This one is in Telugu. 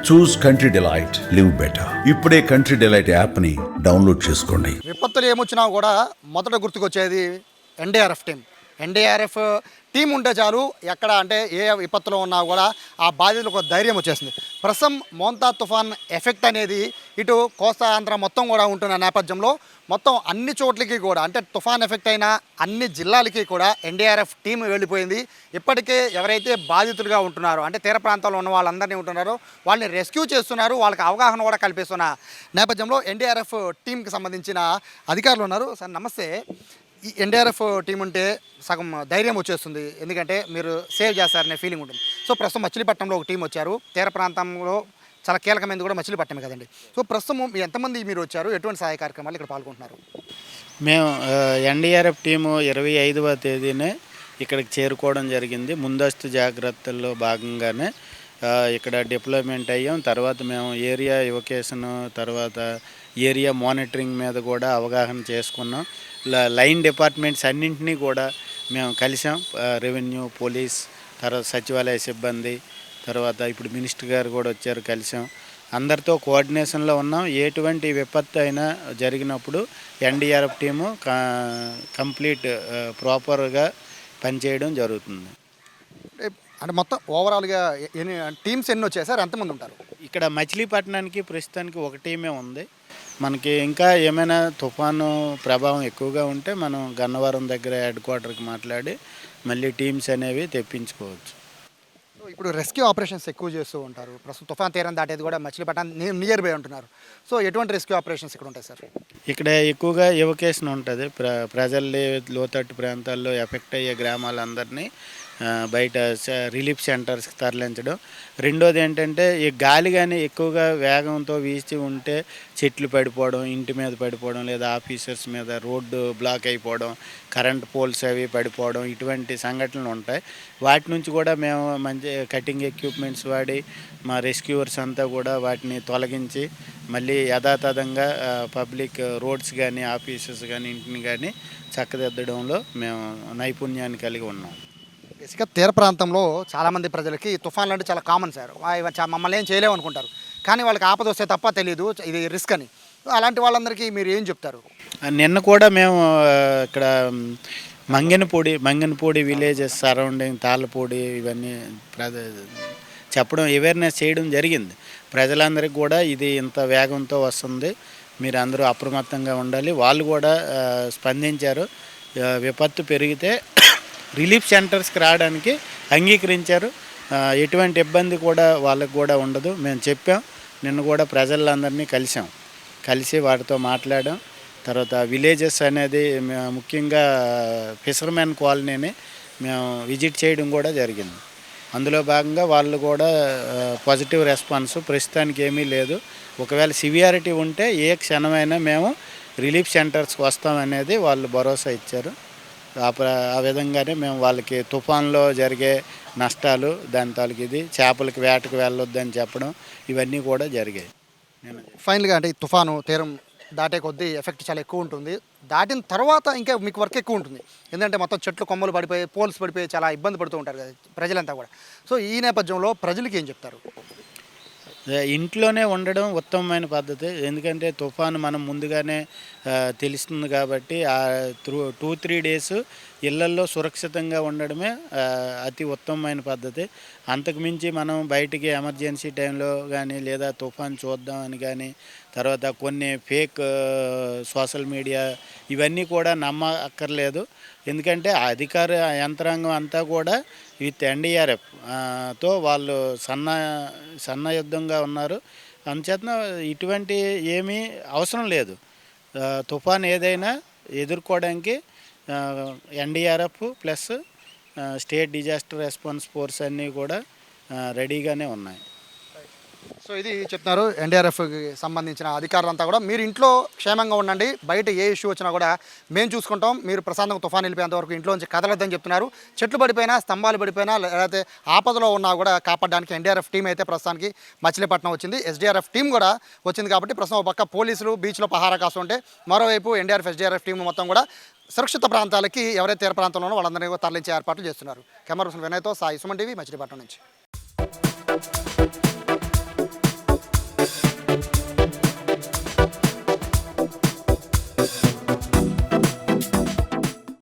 చూస్ కంట్రీ డిలైట్, లివ్ బెటర్. ఇప్పుడే కంట్రీ డిలైట్ యాప్ ని డౌన్లోడ్ చేసుకోండి. విపత్తులు ఏమొచ్చినా కూడా మొదట గుర్తుకొచ్చేది ఎన్డీఆర్ఎఫ్ టీం. ఎన్డీఆర్ఎఫ్ టీం ఉంటే చాలు, ఎక్కడ అంటే ఏ విపత్తులో ఉన్నా కూడా ఆ బాధితులకు ధైర్యం వచ్చేసింది. ప్రస్తుతం మోంతా తుఫాన్ ఎఫెక్ట్ అనేది ఇటు కోస్తా ఆంధ్ర మొత్తం కూడా ఉంటున్న నేపథ్యంలో మొత్తం అన్ని చోట్లకి కూడా అంటే తుఫాన్ ఎఫెక్ట్ అయిన అన్ని జిల్లాలకి కూడా ఎన్డీఆర్ఎఫ్ టీం వెళ్ళిపోయింది. ఇప్పటికే ఎవరైతే బాధితులుగా ఉంటున్నారో అంటే తీర ప్రాంతాల్లో ఉన్న వాళ్ళందరినీ ఉంటున్నారో వాళ్ళని రెస్క్యూ చేస్తున్నారు, వాళ్ళకి అవగాహన కూడా కల్పిస్తున్న నేపథ్యంలో ఎన్డీఆర్ఎఫ్ టీంకి సంబంధించిన అధికారులు ఉన్నారు. సార్ నమస్తే. ఈ ఎన్డీఆర్ఎఫ్ టీం ఉంటే సగం ధైర్యం వచ్చేస్తుంది, ఎందుకంటే మీరు సేవ్ చేస్తారనే ఫీలింగ్ ఉంటుంది. సో ప్రస్తుతం మచిలీపట్నంలో ఒక టీం వచ్చారు, తీర ప్రాంతంలో చాలా కీలకమైనది కూడా మచిలీపట్నమే కదండి. సో ప్రస్తుతం ఎంతమంది మీరు వచ్చారు, ఎటువంటి సహాయ కార్యక్రమాలు ఇక్కడ పాల్గొంటున్నారు? మేము ఎన్డీఆర్ఎఫ్ టీము 25వ తేదీనే ఇక్కడికి చేరుకోవడం జరిగింది. ముందస్తు జాగ్రత్తల్లో భాగంగానే ఇక్కడ డిప్లాయ్మెంట్ అయ్యాం. తర్వాత మేము ఏరియా ఎవకేషన్, తర్వాత ఏరియా మానిటరింగ్ మీద కూడా అవగాహన చేసుకున్నాం. లైన్ డిపార్ట్మెంట్స్ అన్నింటినీ కూడా మేము కలిసాం. రెవెన్యూ, పోలీస్, తర్వాత సచివాలయ సిబ్బంది, తర్వాత ఇప్పుడు మినిస్టర్ గారు కూడా వచ్చారు, కలిసాం. అందరితో కోఆర్డినేషన్లో ఉన్నాం. ఎటువంటి విపత్తు అయినా జరిగినప్పుడు ఎన్డీఆర్ఎఫ్ టీము కంప్లీట్ ప్రాపర్గా పనిచేయడం జరుగుతుంది. అంటే మొత్తం ఓవరాల్గా టీమ్స్ ఎన్ని వచ్చాయి సార్, ఎంతమంది ఉంటారు? ఇక్కడ మచిలీపట్నానికి ప్రస్తుతానికి ఒక టీమే ఉంది. మనకి ఇంకా ఏమైనా తుఫాను ప్రభావం ఎక్కువగా ఉంటే మనం గన్నవరం దగ్గర హెడ్ క్వార్టర్కి మాట్లాడి మళ్ళీ టీమ్స్ అనేవి తెప్పించుకోవచ్చు. ఇప్పుడు రెస్క్యూ ఆపరేషన్స్ ఎక్కువ చేస్తూ ఉంటారు. ప్రస్తుతం తుఫాన్ తీరం దాటేది కూడా మచిలీపట్నం నియర్ బై ఉంటున్నారు. సో ఎటువంటి రెస్క్యూ ఆపరేషన్స్ ఇక్కడ ఉంటాయి సార్? ఇక్కడ ఎక్కువగా ఎవకేషన్ ఉంటుంది. ప్రజల్ని లోతట్టు ప్రాంతాల్లో ఎఫెక్ట్ అయ్యే గ్రామాలందరినీ బయట రిలీఫ్ సెంటర్స్కి తరలించడం. రెండోది ఏంటంటే ఈ గాలి కానీ ఎక్కువగా వేగంతో వీచి ఉంటే చెట్లు పడిపోవడం, ఇంటి మీద పడిపోవడం, లేదా ఆఫీసర్స్ మీద రోడ్డు బ్లాక్ అయిపోవడం, కరెంట్ పోల్స్ అవి పడిపోవడం, ఇటువంటి సంఘటనలు ఉంటాయి. వాటి నుంచి కూడా మేము మంచి కటింగ్ ఎక్విప్మెంట్స్ వాడి మా రెస్క్యూవర్స్ అంతా కూడా వాటిని తొలగించి మళ్ళీ యథాతథంగా పబ్లిక్ రోడ్స్ కానీ ఆఫీసెస్ కానీ ఇంటిని కానీ చక్కదిద్దడంలో మేము నైపుణ్యాన్ని కలిగి ఉన్నాం. బేసిక్గా తీర ప్రాంతంలో చాలామంది ప్రజలకి తుఫాన్లు అంటే చాలా కామన్ సార్. మమ్మల్ని ఏం చేయలేము అనుకుంటారు, కానీ వాళ్ళకి ఆపద వస్తే తప్ప తెలియదు ఇది రిస్క్ అని. అలాంటి వాళ్ళందరికీ మీరు ఏం చెప్తారు? నిన్న కూడా మేము ఇక్కడ మంగనపూడి విలేజెస్ సరౌండింగ్ తాళ్ళపూడి ఇవన్నీ చెప్పడం, అవేర్నెస్ చేయడం జరిగింది. ప్రజలందరికీ కూడా ఇది ఇంత వేగంతో వస్తుంది, మీరు అందరూ అప్రమత్తంగా ఉండాలి. వాళ్ళు కూడా స్పందించారు. విపత్తు పెరిగితే రిలీఫ్ సెంటర్స్కి రావడానికి అంగీకరించారు. ఎటువంటి ఇబ్బంది కూడా వాళ్ళకు కూడా ఉండదు. మేము చెప్పాం. నిన్న కూడా ప్రజలందరినీ కలిసి వాటితో మాట్లాడాం. తర్వాత విలేజెస్ అనేది ముఖ్యంగా ఫిషర్మెన్ కాలనీని మేము విజిట్ చేయడం కూడా జరిగింది. అందులో భాగంగా వాళ్ళు కూడా పాజిటివ్ రెస్పాన్స్ ప్రస్తుతానికి ఏమీ లేదు. ఒకవేళ సివియారిటీ ఉంటే ఏ క్షణమైనా మేము రిలీఫ్ సెంటర్స్కి వస్తామనేది వాళ్ళు భరోసా ఇచ్చారు. ఆ విధంగానే మేము వాళ్ళకి తుఫాన్లో జరిగే నష్టాలు, దాని తాలూకు ఇది చేపలకి వేటకు వెళ్ళొద్దని చెప్పడం, ఇవన్నీ కూడా జరిగాయి. ఫైనల్గా అంటే ఈ తుఫాను తీరం దాటే కొద్దీ ఎఫెక్ట్ చాలా ఎక్కువ ఉంటుంది. దాటిన తర్వాత ఇంకా మీకు వర్క్ ఎక్కువ ఉంటుంది, ఎందుకంటే మొత్తం చెట్లు కొమ్మలు పడిపోయి, పోల్స్ పడిపోయి చాలా ఇబ్బంది పడుతూ ఉంటారు కదా ప్రజలంతా కూడా. సో ఈ నేపథ్యంలో ప్రజలకి ఏం చెప్తారు? ఇంట్లోనే ఉండడం ఉత్తమమైన పద్ధతి. ఎందుకంటే తుఫాను మనం ముందుగానే తెలుస్తుంది కాబట్టి 2-3 డేస్ ఇళ్లల్లో సురక్షితంగా ఉండడమే అతి ఉత్తమమైన పద్ధతి. అంతకుమించి మనం బయటికి ఎమర్జెన్సీ టైంలో కానీ లేదా తుఫాను చూద్దామని కానీ, తర్వాత కొన్ని ఫేక్ సోషల్ మీడియా ఇవన్నీ కూడా నమ్మక్కర్లేదు. ఎందుకంటే అధికార యంత్రాంగం అంతా కూడా విత్ ఎన్డీఆర్ఎఫ్ తో వాళ్ళు సన్నయుద్ధంగా ఉన్నారు. అందుచేత ఇటువంటి ఏమీ అవసరం లేదు. తుఫాన్ ఏదైనా ఎదుర్కోవడానికి NDRF plus state disaster response force అన్నీ కూడా రెడీగానే ఉన్నాయి. సో ఇది చెప్తున్నారు ఎన్డీఆర్ఎఫ్కి సంబంధించిన అధికారులంతా కూడా. మీరు ఇంట్లో క్షేమంగా ఉండండి, బయట ఏ ఇష్యూ వచ్చినా కూడా మేము చూసుకుంటాం, మీరు ప్రశాంతంగా తుఫాన్ వెళ్ళిపోయేంత వరకు ఇంట్లోంచి కదలొద్దని చెప్తున్నారు. చెట్లు పడిపోయినా, స్తంభాలు పడిపోయినా, లేకపోతే ఆపదలో ఉన్నా కూడా కాపాడడానికి ఎన్డీఆర్ఎఫ్ టీం అయితే ప్రస్తుతానికి మచిలీపట్నం వచ్చింది. ఎస్డీఆర్ఎఫ్ టీం కూడా వచ్చింది కాబట్టి ప్రస్తుతం ఒక పక్క పోలీసులు బీచ్లో పహారా కాస్తుంటే, మరోవైపు ఎన్డీఆర్ఎఫ్ ఎస్డీఆర్ఎఫ్ టీం మొత్తం కూడా సురక్షిత ప్రాంతాలకి ఎవరైతే తీర ప్రాంతంలో వాళ్ళందరినీ తరలించే ఏర్పాట్లు చేస్తున్నారు. కెమెరా పర్సన్ వినయ్తో సాయి, సుమన్ టీవీ, మచిలీపట్నం నుంచి.